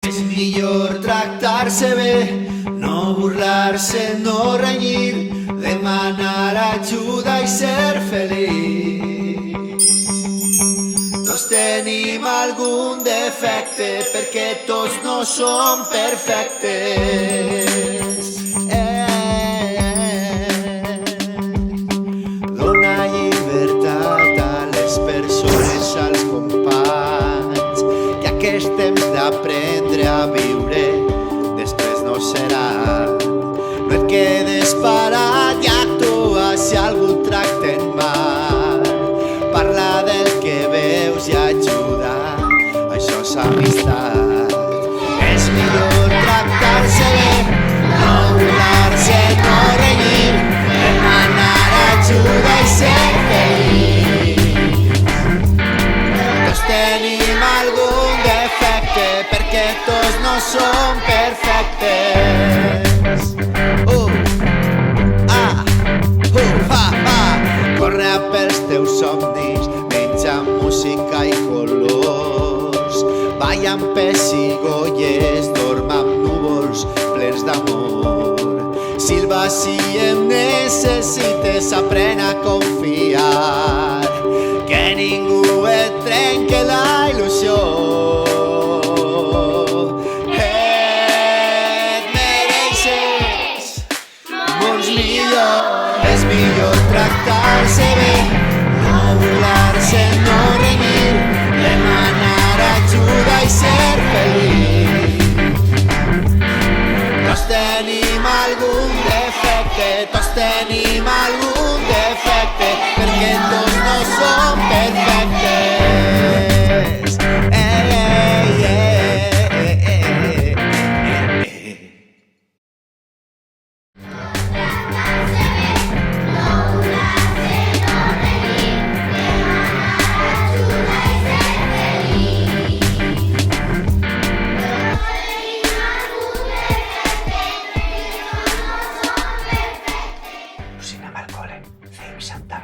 És millor tractar-se bé, no burlar-se, no renyir, demanar ajuda i ser feliç. Tots tenim algun defecte perquè tots no som perfectes. Dona llibertat a les persones, als companys, que aquest temps d'aprendre a viure després no serà. No et quedes parat i actua si algú et tracten mal. Parla del que veus i ajuda, això és amistat. És millor tractar-se bé, no burlar-se, no renyir, demanar ajuda i ser feliç. Tots tenim algun defecte perquè tots no som perfectes. Corre pels teus somnis, menja música i colors. Balla amb pessigolles, dorm amb núvols plens d'amor. Silva si em necessites, aprèn a confiar, que ningú et trenque la il·lusió. Et mereixes molts millors. És millor tractar-se bé, no burlar-se, no renyir, demanar ajuda i ser feliç. Tots tenim algun defecte, tots tenim algun defecte, perquè tots no som perfectes. Cinema al cole, feim Santa